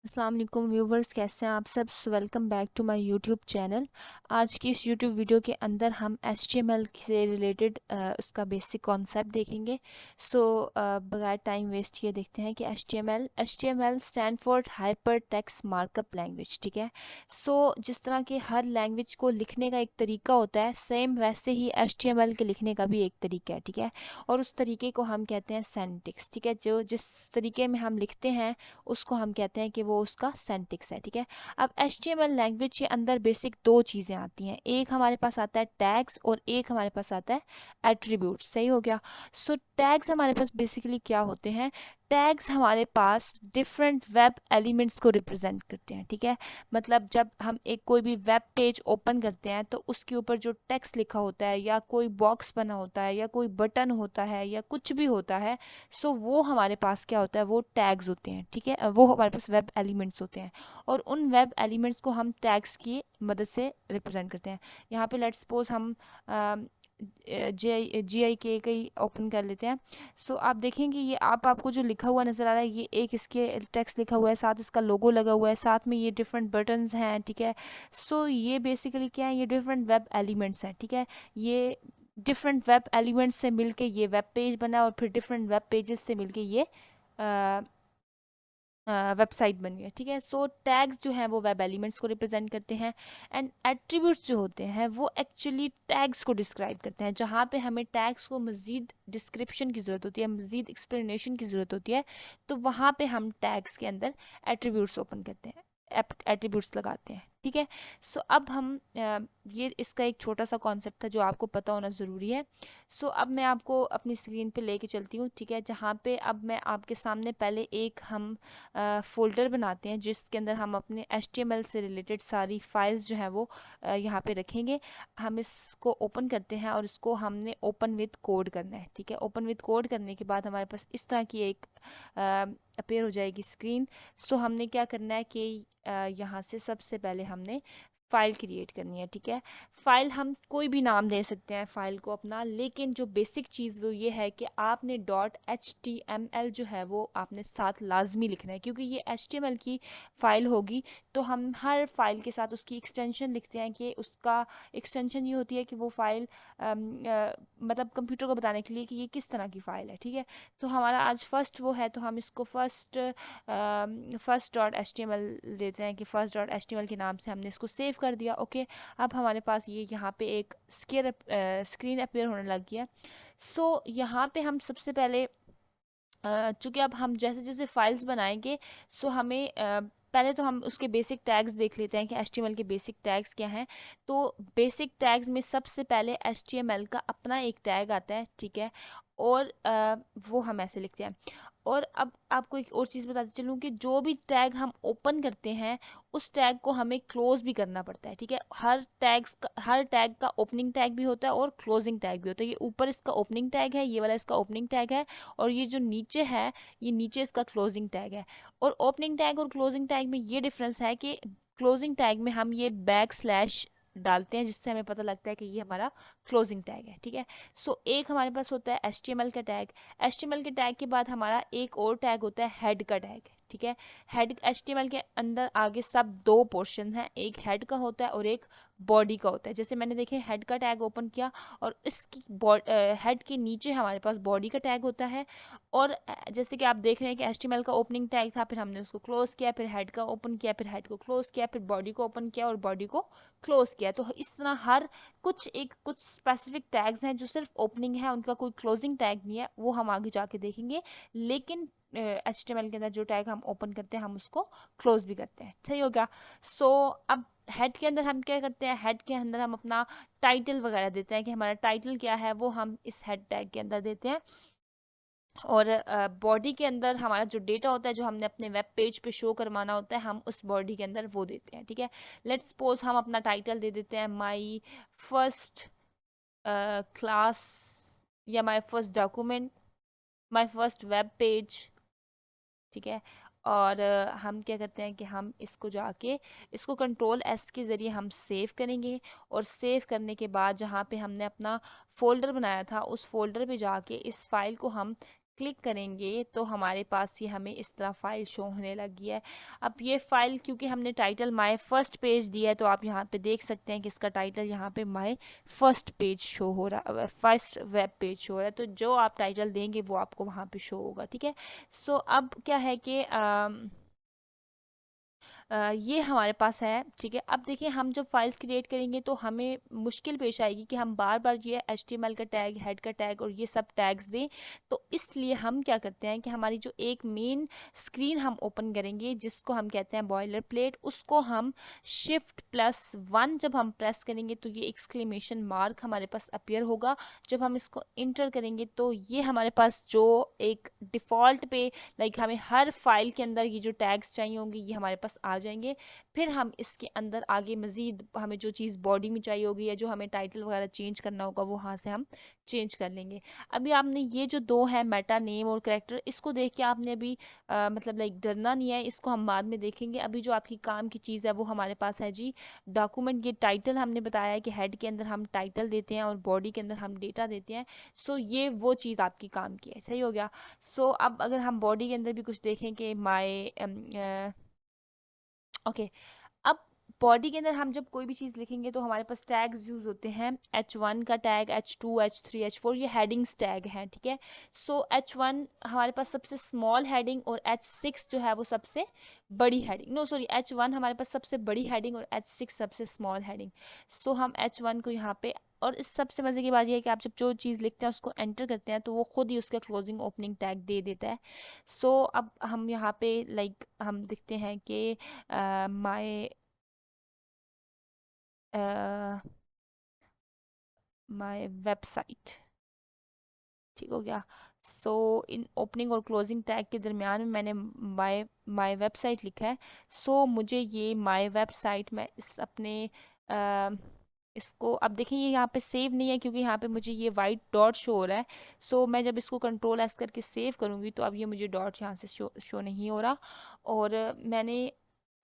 अस्सलाम वालेकुम व्यूवर्स, कैसे हैं आप सब। Welcome back to my YouTube channel. आज की इस यूट्यूब वीडियो के अंदर हम HTML से रिलेटेड उसका बेसिक कॉन्सेप्ट देखेंगे। बगैर टाइम वेस्ट किए देखते हैं कि H T M L stand for hypertext markup language. ठीक है। जिस तरह के हर लैंग्वेज को लिखने का एक तरीका होता है, सेम वैसे ही HTML के लिखने का भी एक तरीका है। ठीक है। और उस तरीके को हम कहते हैं सेंटिक्स। ठीक है। जो जिस तरीके में हम लिखते हैं उसको हम कहते हैं कि वो उसका सेंटिक्स है। ठीक है। अब HTML लैंग्वेज के अंदर बेसिक दो चीज़ें आती हैं, एक हमारे पास आता है टैग्स और एक हमारे पास आता है एट्रीब्यूट। सही हो गया। टैग्स हमारे पास बेसिकली क्या होते हैं। टैग्स हमारे पास डिफरेंट वेब एलिमेंट्स को रिप्रेजेंट करते हैं। ठीक है। मतलब जब हम एक कोई भी वेब पेज ओपन करते हैं तो उसके ऊपर जो टेक्स्ट लिखा होता है या कोई बॉक्स बना होता है या कोई बटन होता है या कुछ भी होता है, वो हमारे पास क्या होता है, वो टैग्स होते हैं। ठीक है। वो हमारे पास वेब एलिमेंट्स होते हैं और उन वेब एलिमेंट्स को हम टैग्स की मदद से रिप्रेजेंट करते हैं। यहाँ पे लेट्स सपोज हम GIK का ही ओपन कर लेते हैं। आप देखेंगे ये आपको जो लिखा हुआ नज़र आ रहा है, ये एक इसके टेक्स्ट लिखा हुआ है, साथ इसका लोगो लगा हुआ है, साथ में ये डिफरेंट बटन्स हैं। ठीक है। ये बेसिकली क्या है, ये डिफरेंट वेब एलिमेंट्स हैं। ठीक है। ये डिफरेंट वेब एलिमेंट्स से मिलके ये वेब पेज बना और फिर डिफरेंट वेब पेजेस से मिलके ये वेबसाइट बनी है। ठीक है। टैग्स जो हैं वो वेब एलिमेंट्स को रिप्रेजेंट करते हैं एंड एट्रीब्यूट्स जो होते हैं वो एक्चुअली टैग्स को डिस्क्राइब करते हैं। जहाँ पे हमें टैग्स को मज़ीद डिस्क्रिप्शन की ज़रूरत होती है, मज़ीद एक्सप्लेनेशन की ज़रूरत होती है, तो वहाँ पे हम टैग्स के अंदर एट्रीब्यूट्स ओपन करते हैं, एट्रीब्यूट्स लगाते हैं। ठीक है। अब हम ये इसका एक छोटा सा कॉन्सेप्ट था जो आपको पता होना ज़रूरी है। अब मैं आपको अपनी स्क्रीन पे लेके चलती हूँ। ठीक है। जहाँ पे अब मैं आपके सामने पहले एक हम फ़ोल्डर बनाते हैं जिसके अंदर हम अपने HTML से रिलेटेड सारी फाइल्स जो हैं वो यहाँ पे रखेंगे। हम इसको ओपन करते हैं और इसको हमने ओपन विद कोड करना है। ठीक है। ओपन विद कोड करने के बाद हमारे पास इस तरह की एक अपेयर हो जाएगी स्क्रीन। हमने क्या करना है कि यहाँ से सबसे पहले हमने फ़ाइल क्रिएट करनी है। ठीक है। फ़ाइल हम कोई भी नाम दे सकते हैं फ़ाइल को अपना, लेकिन जो बेसिक चीज़ वो ये है कि आपने .html जो है वो आपने साथ लाजमी लिखना है, क्योंकि ये HTML की फ़ाइल होगी। तो हम हर फाइल के साथ उसकी एक्सटेंशन लिखते हैं कि उसका एक्सटेंशन ये होती है कि वो फ़ाइल मतलब कंप्यूटर को बताने के लिए कि ये किस तरह की फ़ाइल है। ठीक है। हमारा आज फर्स्ट वो है, तो हम इसको फर्स्ट.html देते हैं कि फर्स्ट.html के नाम से हमने इसको सेव कर दिया। ओके। अब हमारे पास ये यहाँ पे एक स्क्रीन अपेयर होने लग गया। यहाँ पे हम सबसे पहले चूँकि अब हम जैसे जैसे फाइल्स बनाएंगे, हमें पहले तो हम उसके बेसिक टैग्स देख लेते हैं कि HTML के बेसिक टैग्स क्या हैं। बेसिक टैग्स में सबसे पहले HTML का अपना एक टैग आता है। ठीक है। और वो हम ऐसे लिखते हैं। और अब आपको एक और चीज़ बताती चलूँ कि जो भी टैग हम ओपन करते हैं उस टैग को हमें क्लोज भी करना पड़ता है। ठीक है। हर टैग का ओपनिंग टैग भी होता है और क्लोजिंग टैग भी होता है। ये ऊपर इसका ओपनिंग टैग है, ये वाला इसका ओपनिंग टैग है, और ये जो नीचे है ये नीचे इसका क्लोजिंग टैग है। और ओपनिंग टैग और क्लोजिंग टैग में ये डिफरेंस है कि क्लोजिंग टैग में हम ये बैक स्लैश डालते हैं जिससे हमें पता लगता है कि ये हमारा क्लोजिंग टैग है। ठीक है। एक हमारे पास होता है HTML का टैग। HTML के टैग के बाद हमारा एक और टैग होता है हेड का टैग। ठीक है। हेड HTML के अंदर आगे सब दो पोर्शन हैं, एक हेड का होता है और एक बॉडी का होता है। जैसे मैंने देखे हेड का टैग ओपन किया और इसकी हेड के नीचे हमारे पास बॉडी का टैग होता है। और जैसे कि आप देख रहे हैं कि HTML का ओपनिंग टैग था, फिर हमने उसको क्लोज किया, फिर हेड का ओपन किया, फिर हेड को क्लोज किया, फिर बॉडी को ओपन किया और बॉडी को क्लोज किया। तो इस तरह हर कुछ स्पेसिफिक टैग्स हैं जो सिर्फ ओपनिंग है, उनका कोई क्लोजिंग टैग नहीं है, वो हम आगे जाके देखेंगे। लेकिन HTML के अंदर जो टैग हम ओपन करते हैं हम उसको क्लोज भी करते हैं। सही हो गया। अब हेड के अंदर हम क्या करते हैं, हेड के अंदर हम अपना टाइटल वगैरह देते हैं कि हमारा टाइटल क्या है वो हम इस हेड टैग के अंदर देते हैं। और बॉडी के अंदर हमारा जो डेटा होता है जो हमने अपने वेब पेज पे शो करवाना होता है हम उस बॉडी के अंदर वो देते हैं। ठीक है। लेट्स सपोज हम अपना टाइटल दे देते हैं माई फर्स्ट क्लास या my first document, my first web page. ठीक है। और हम क्या करते हैं कि हम इसको जाके इसको Ctrl+S के ज़रिए हम सेव करेंगे। और सेव करने के बाद जहाँ पे हमने अपना फ़ोल्डर बनाया था उस फोल्डर पे जाके इस फाइल को हम क्लिक करेंगे तो हमारे पास ये हमें इस तरह फाइल शो होने लगी है। अब ये फाइल क्योंकि हमने टाइटल माय फर्स्ट पेज दिया है तो आप यहाँ पे देख सकते हैं कि इसका टाइटल यहाँ पे माय फर्स्ट पेज शो हो रहा, फर्स्ट वेब पेज शो हो रहा है। तो जो आप टाइटल देंगे वो आपको वहाँ पे शो होगा, ठीक है। सो अब क्या है कि ये हमारे पास है, ठीक है। अब देखिए हम जब फाइल्स क्रिएट करेंगे तो हमें मुश्किल पेश आएगी कि हम बार बार ये HTML का टैग, हेड का टैग और ये सब टैग्स दें। तो इसलिए हम क्या करते हैं कि हमारी जो एक मेन स्क्रीन हम ओपन करेंगे जिसको हम कहते हैं बॉयलर प्लेट, उसको हम Shift+1 जब हम प्रेस करेंगे तो ये एक्सक्लेमेशन मार्क हमारे पास अपीयर होगा। जब हम इसको इंटर करेंगे तो ये हमारे पास जो एक डिफ़ॉल्ट पे हमें हर फाइल के अंदर ये जो टैग्स चाहिए होंगे ये हमारे पास आ जाएंगे। फिर हम इसके अंदर आगे मज़ीद हमें जो चीज़ बॉडी में चाहिए होगी या जो हमें टाइटल वगैरह चेंज करना होगा वो वहाँ से हम चेंज कर लेंगे। अभी आपने ये जो दो है मेटा नेम और करेक्टर, इसको देख के आपने अभी मतलब डरना नहीं है, इसको हम बाद में देखेंगे। अभी जो आपकी काम की चीज़ है वो हमारे पास है जी डॉक्यूमेंट। ये टाइटल हमने बताया है कि हेड के अंदर हम टाइटल देते हैं और बॉडी के अंदर हम डेटा देते हैं। सो ये वो चीज़ आपकी काम की है, सही हो गया। सो अब अगर हम बॉडी के अंदर भी कुछ देखें कि माय ओके, अब बॉडी के अंदर हम जब कोई भी चीज़ लिखेंगे तो हमारे पास टैग्स यूज़ होते हैं। H1 का टैग, H2, H3, H4, ये हेडिंग्स टैग हैं, ठीक है। सो H1 हमारे पास सबसे स्मॉल हेडिंग और H6 जो है वो सबसे बड़ी हेडिंग, नो सॉरी, H1 हमारे पास सबसे बड़ी हेडिंग और H6 सबसे स्मॉल हेडिंग। सो हम H1 को यहाँ पे, और इस सबसे मज़े की बात यह है कि आप जब जो चीज़ लिखते हैं उसको एंटर करते हैं तो वो खुद ही उसका क्लोजिंग ओपनिंग टैग दे देता है। सो अब हम यहाँ पे हम देखते हैं कि माय माय वेबसाइट, ठीक हो गया। सो इन ओपनिंग और क्लोजिंग टैग के दरमियान में मैंने माय माय वेबसाइट लिखा है। सो मुझे ये माय वेबसाइट में इस अपने अ, इसको अब देखिए ये यहाँ पे सेव नहीं है क्योंकि यहाँ पे मुझे ये वाइट डॉट शो हो रहा है। सो मैं जब इसको कंट्रोल S करके सेव करूँगी तो अब ये मुझे डॉट यहाँ से शो नहीं हो रहा। और मैंने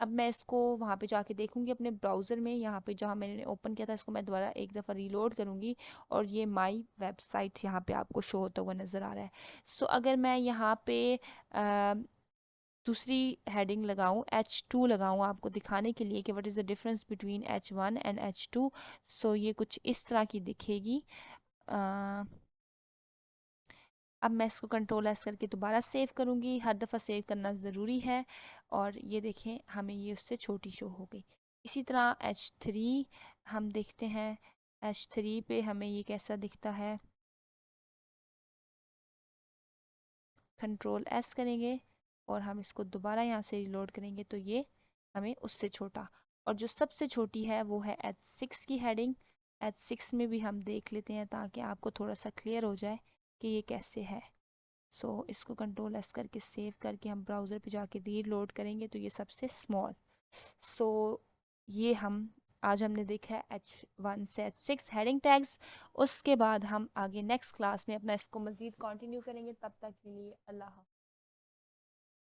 अब मैं इसको वहाँ पे जाके देखूंगी अपने ब्राउज़र में, यहाँ पे जहाँ मैंने ओपन किया था इसको मैं दोबारा एक दफ़ा रीलोड करूँगी और ये माई वेबसाइट यहाँ पे आपको शो होता हुआ नज़र आ रहा है। सो अगर मैं यहाँ पे दूसरी हेडिंग लगाऊं, H2 लगाऊं आपको दिखाने के लिए कि what is the difference between H1 and H2। सो ये कुछ इस तरह की दिखेगी। अब मैं इसको कंट्रोल S करके दोबारा सेव करूँगी, हर दफ़ा सेव करना ज़रूरी है। और ये देखें हमें ये उससे छोटी शो हो गई। इसी तरह H3 हम देखते हैं, H3 पे हमें ये कैसा दिखता है। कंट्रोल S करेंगे और हम इसको दोबारा यहाँ से रिलोड करेंगे तो ये हमें उससे छोटा, और जो सबसे छोटी है वो है H6 की हेडिंग। H6 में भी हम देख लेते हैं ताकि आपको थोड़ा सा क्लियर हो जाए कि ये कैसे है। सो इसको कंट्रोल S करके सेव करके हम ब्राउज़र पे जाके रीलोड करेंगे तो ये सबसे स्मॉल। सो ये हम आज हमने देखा है H1 से H6 हेडिंग टैग्स। उसके बाद हम आगे नेक्स्ट क्लास में अपना इसको मज़ीद कंटिन्यू करेंगे। तब तक के लिए अल्लाह हाफ़िज़।